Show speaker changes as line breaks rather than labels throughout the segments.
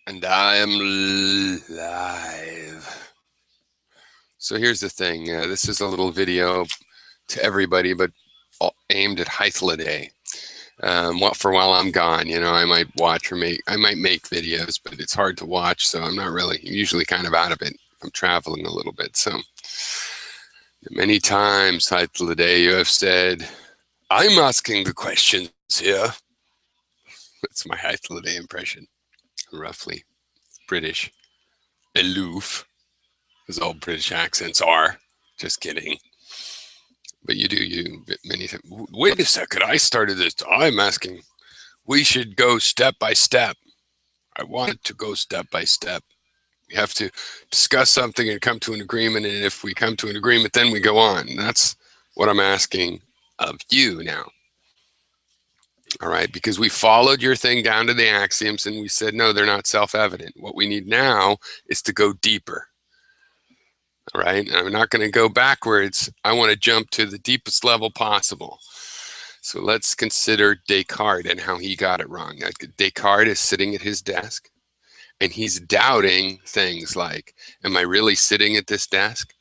And I am live. So here's the thing. This is a little video to everybody, but aimed at Hythloday. For while I'm gone, I might watch or I might make videos, but it's hard to watch, so I'm usually kind of out of it. I'm traveling a little bit. So many times, Hythloday, you have said, I'm asking the questions here. That's my Hythloday impression, roughly. British, aloof, as all British accents are. Just kidding. But you many times. Wait a second, I started this. I'm asking. We should go step by step. I want to go step by step. We have to discuss something and come to an agreement. And if we come to an agreement, then we go on. And that's what I'm asking of you now. All right, because we followed your thing down to the axioms and we said, no, they're not self-evident. What we need now is to go deeper. All right, and I'm not going to go backwards. I want to jump to the deepest level possible. So let's consider Descartes and how he got it wrong. Descartes is sitting at his desk and he's doubting things like, am I really sitting at this desk?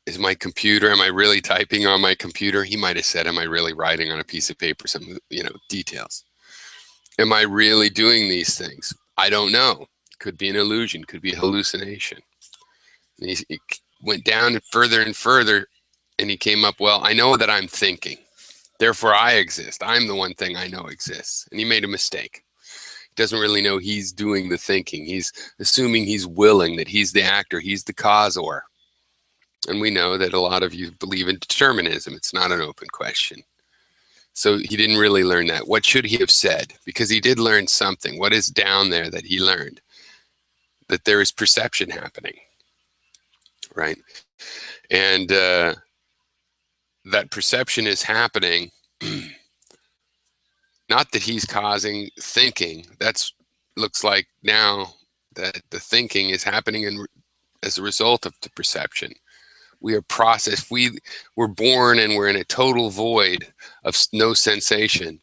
Is my computer, am I really typing on my computer? He might have said, am I really writing on a piece of paper? Some, details. Am I really doing these things? I don't know. Could be an illusion, could be a hallucination. And he went down and further, and he came up, well, I know that I'm thinking. Therefore, I exist. I'm the one thing I know exists. And he made a mistake. He doesn't really know he's doing the thinking. He's assuming he's willing, that he's the actor, he's the causor. And we know that a lot of you believe in determinism. It's not an open question. So he didn't really learn that. What should he have said? Because he did learn something. What is down there that he learned? That there is perception happening, right? And that perception is happening, not that he's causing thinking. That's looks like now that the thinking is happening as a result of the perception. We are processed. We're born and we're in a total void of no sensation.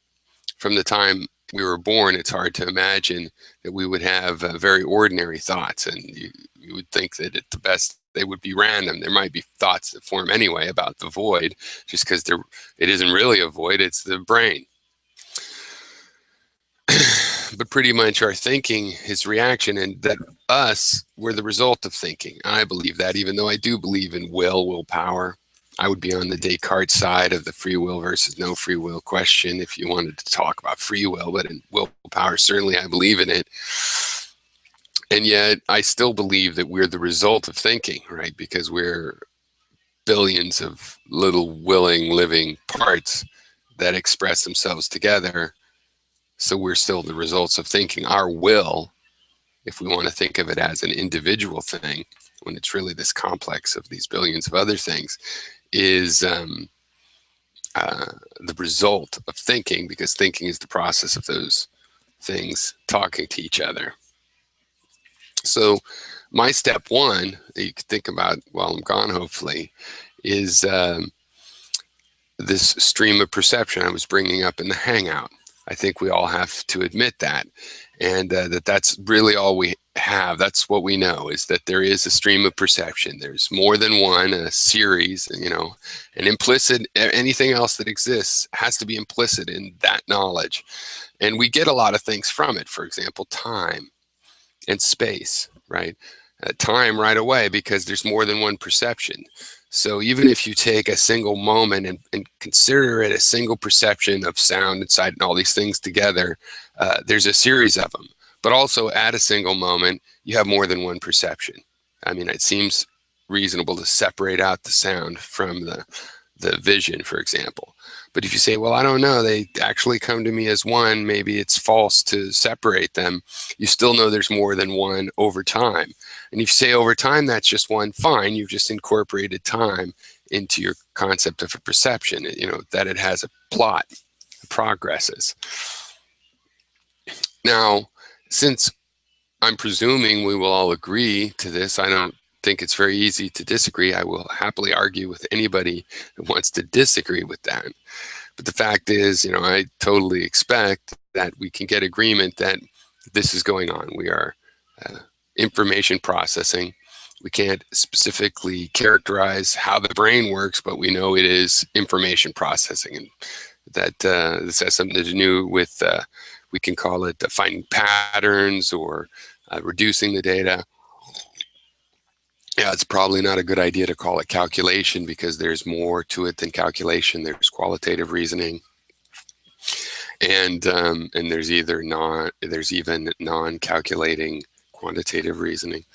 From the time we were born, it's hard to imagine that we would have very ordinary thoughts. And you would think that at the best, they would be random. There might be thoughts that form anyway about the void, just because it isn't really a void, it's the brain. But pretty much our thinking is reaction, and that we're the result of thinking. I believe that, even though I do believe in willpower. I would be on the Descartes side of the free will versus no free will question if you wanted to talk about free will, but in willpower, certainly I believe in it. And yet I still believe that we're the result of thinking, right? Because we're billions of little willing, living parts that express themselves together. So we're still the results of thinking. Our will, if we want to think of it as an individual thing, when it's really this complex of these billions of other things, is the result of thinking, because thinking is the process of those things talking to each other. So my step one that you can think about while I'm gone, hopefully, is this stream of perception I was bringing up in the Hangout. I think we all have to admit that, and that's really all we have. That's what we know, is that there is a stream of perception. There's more than one, a series, an implicit, anything else that exists has to be implicit in that knowledge. And we get a lot of things from it. For example, time and space, right? Time right away, because there's more than one perception. So even if you take a single moment and consider it a single perception of sound and sight and all these things together, there's a series of them. But also at a single moment, you have more than one perception. I mean, it seems reasonable to separate out the sound from the vision, for example. But if you say, well, I don't know, they actually come to me as one, maybe it's false to separate them, you still know there's more than one over time. And if you say over time, that's just one, fine, you've just incorporated time into your concept of a perception, that it has a plot, progresses. Now, since I'm presuming we will all agree to this, I don't think it's very easy to disagree. I will happily argue with anybody that wants to disagree with that. But the fact is, I totally expect that we can get agreement that this is going on. We are information processing. We can't specifically characterize how the brain works, but we know it is information processing, and that this has something to do with, we can call it finding patterns or reducing the data. Yeah, it's probably not a good idea to call it calculation, because there's more to it than calculation. There's qualitative reasoning, and there's even non-calculating quantitative reasoning.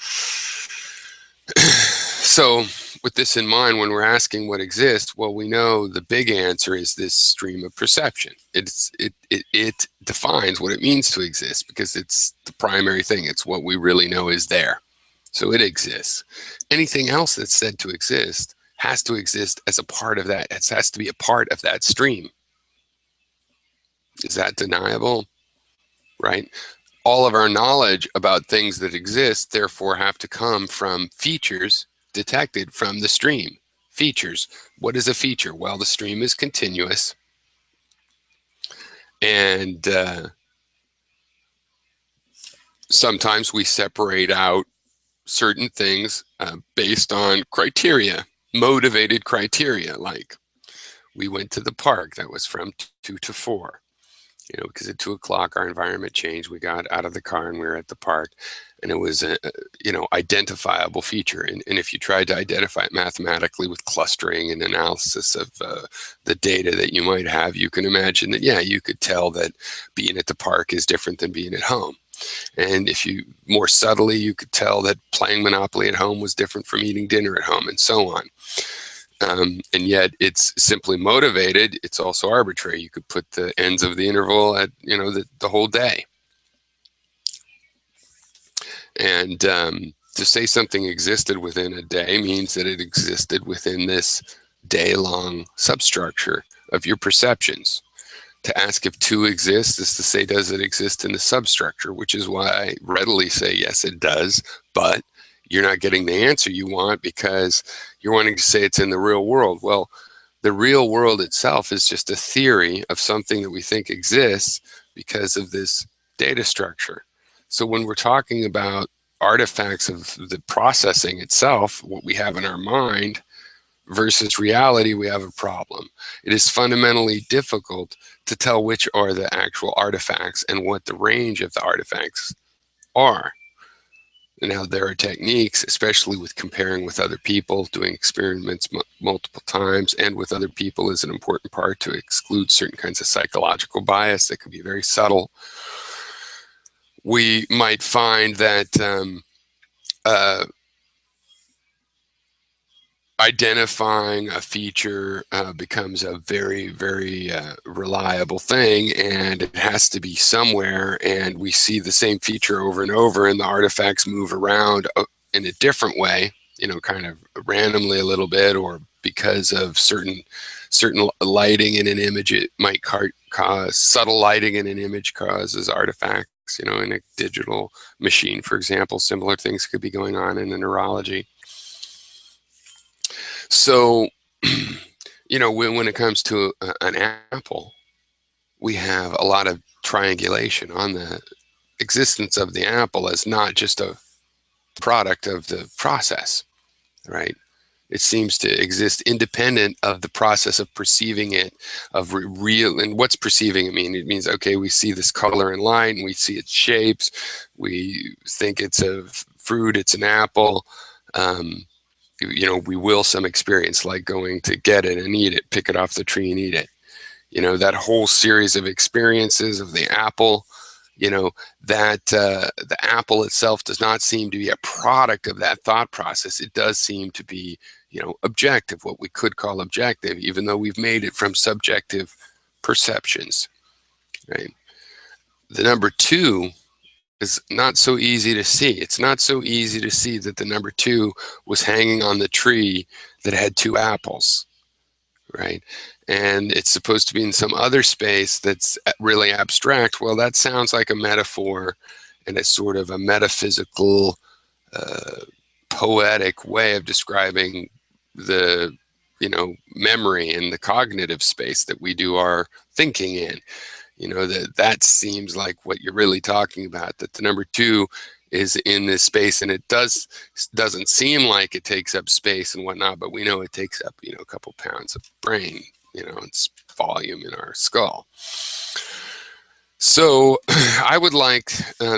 So with this in mind, when we're asking what exists, well, we know the big answer is this stream of perception. It defines what it means to exist, because it's the primary thing. It's what we really know is there. So it exists. Anything else that's said to exist has to exist as a part of that. It has to be a part of that stream. Is that deniable? Right? All of our knowledge about things that exist, therefore, have to come from features detected from the stream. Features. What is a feature? Well, the stream is continuous, and sometimes we separate out certain things based on criteria, motivated criteria, like we went to the park. That was from 2 to 4. Because at 2 o'clock our environment changed. We got out of the car and we were at the park, and it was a identifiable feature. And if you tried to identify it mathematically with clustering and analysis of the data that you might have, you can imagine that, yeah, you could tell that being at the park is different than being at home. And if you more subtly, you could tell that playing Monopoly at home was different from eating dinner at home, and so on. And yet it's simply motivated. It's also arbitrary. You could put the ends of the interval at the whole day. And to say something existed within a day means that it existed within this day-long substructure of your perceptions. To ask if 2 exists is to say, does it exist in the substructure? Which is why I readily say, yes, it does, but you're not getting the answer you want because you're wanting to say it's in the real world. Well, the real world itself is just a theory of something that we think exists because of this data structure. So when we're talking about artifacts of the processing itself, what we have in our mind versus reality, we have a problem. It is fundamentally difficult to tell which are the actual artifacts and what the range of the artifacts are. Now, there are techniques, especially with comparing with other people, doing experiments multiple times, and with other people is an important part to exclude certain kinds of psychological bias that can be very subtle. We might find that identifying a feature becomes a very, very reliable thing, and it has to be somewhere, and we see the same feature over and over, and the artifacts move around in a different way, kind of randomly a little bit, or because of certain lighting in an image, it might cause subtle lighting in an image causes artifacts, in a digital machine, for example. Similar things could be going on in the neurology. So, when it comes to an apple, we have a lot of triangulation on the existence of the apple as not just a product of the process, right? It seems to exist independent of the process of perceiving it, of real. And what's perceiving it mean? It means, okay, we see this color and light, and we see its shapes. We think it's a fruit, it's an apple. We will some experience like going to get it and eat it, pick it off the tree and eat it. That whole series of experiences of the apple, that the apple itself does not seem to be a product of that thought process. It does seem to be, objective, what we could call objective, even though we've made it from subjective perceptions, right? The number 2 is not so easy to see. It's not so easy to see that the number 2 was hanging on the tree that had 2 apples, right? And it's supposed to be in some other space that's really abstract. Well, that sounds like a metaphor, and it's sort of a metaphysical, poetic way of describing the, memory and the cognitive space that we do our thinking in. You know, that seems like what you're really talking about, that the number 2 is in this space, and it doesn't seem like it takes up space and whatnot, but we know it takes up, you know, a couple pounds of brain, you know, it's volume in our skull. So I would like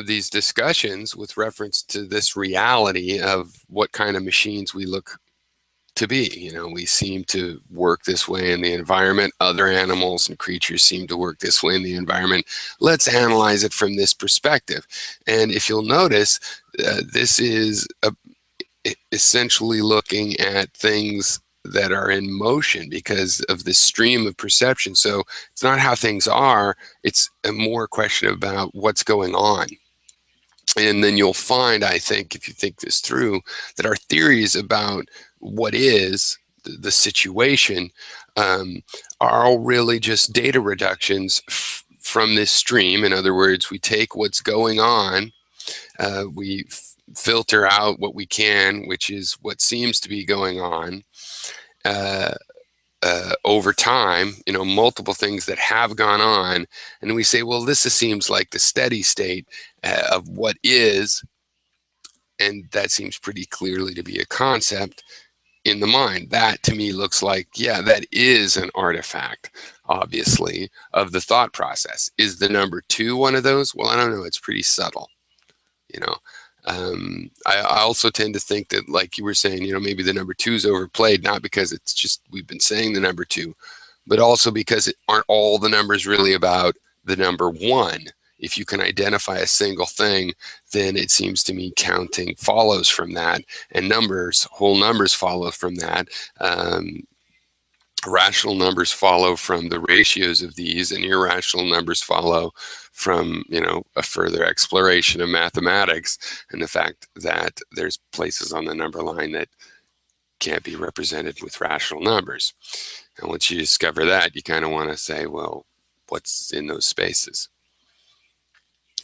these discussions with reference to this reality of what kind of machines we look to be. You know, we seem to work this way in the environment. Other animals and creatures seem to work this way in the environment. Let's analyze it from this perspective. And if you'll notice, this is essentially looking at things that are in motion because of the stream of perception. So it's not how things are, it's a more question about what's going on. And then you'll find, I think, if you think this through, that our theories about what is the situation are all really just data reductions from this stream. In other words, we take what's going on, we filter out what we can, which is what seems to be going on over time, you know, multiple things that have gone on, and we say, well, this seems like the steady state of what is, and that seems pretty clearly to be a concept in the mind. That to me looks like, yeah, that is an artifact, obviously, of the thought process. Is the number 2 one of those? Well, I don't know. It's pretty subtle, you know. I also tend to think that, like you were saying, you know, maybe the number 2 is overplayed, not because it's just we've been saying the number 2, but also because aren't all the numbers really about the number 1? If you can identify a single thing, then it seems to me counting follows from that, and whole numbers follow from that. Rational numbers follow from the ratios of these, and irrational numbers follow from, you know, a further exploration of mathematics and the fact that there's places on the number line that can't be represented with rational numbers. And once you discover that, you kind of want to say, well, what's in those spaces?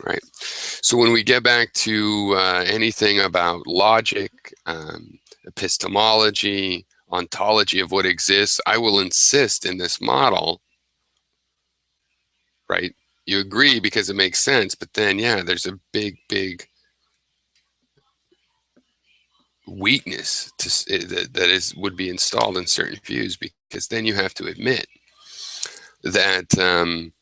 Right. So when we get back to anything about logic, epistemology, ontology of what exists, I will insist in this model, right? You agree because it makes sense, but then, yeah, there's a big weakness that would be installed in certain views, because then you have to admit that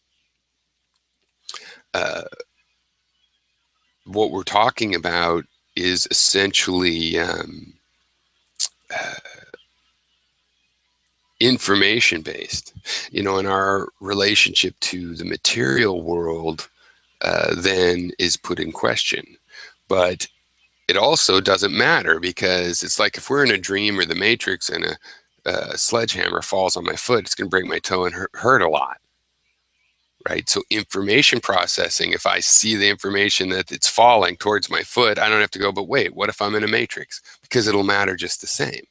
what we're talking about is essentially information based, you know, and our relationship to the material world then is put in question. But it also doesn't matter, because it's like if we're in a dream or the Matrix and a sledgehammer falls on my foot, it's going to break my toe and hurt a lot. Right? So information processing, if I see the information that it's falling towards my foot, I don't have to go, but wait, what if I'm in a matrix? Because it'll matter just the same.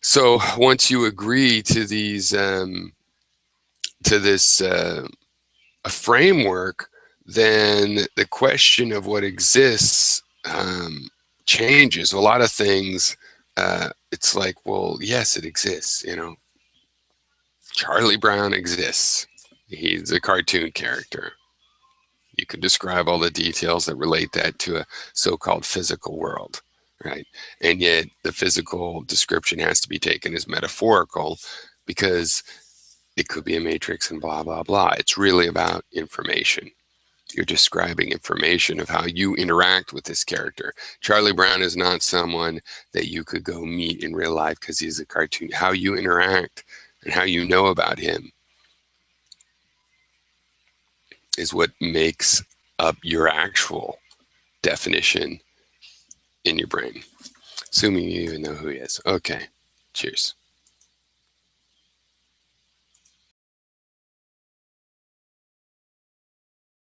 So once you agree to these, to this a framework, then the question of what exists changes. A lot of things, it's like, well, yes, it exists. You know, Charlie Brown exists. He's a cartoon character. You can describe all the details that relate that to a so-called physical world, right? And yet the physical description has to be taken as metaphorical, because it could be a matrix and blah, blah, blah. It's really about information. You're describing information of how you interact with this character. Charlie Brown is not someone that you could go meet in real life because he's a cartoon. How you interact and how you know about him is what makes up your actual definition in your brain, assuming you even know who he is. Okay, cheers.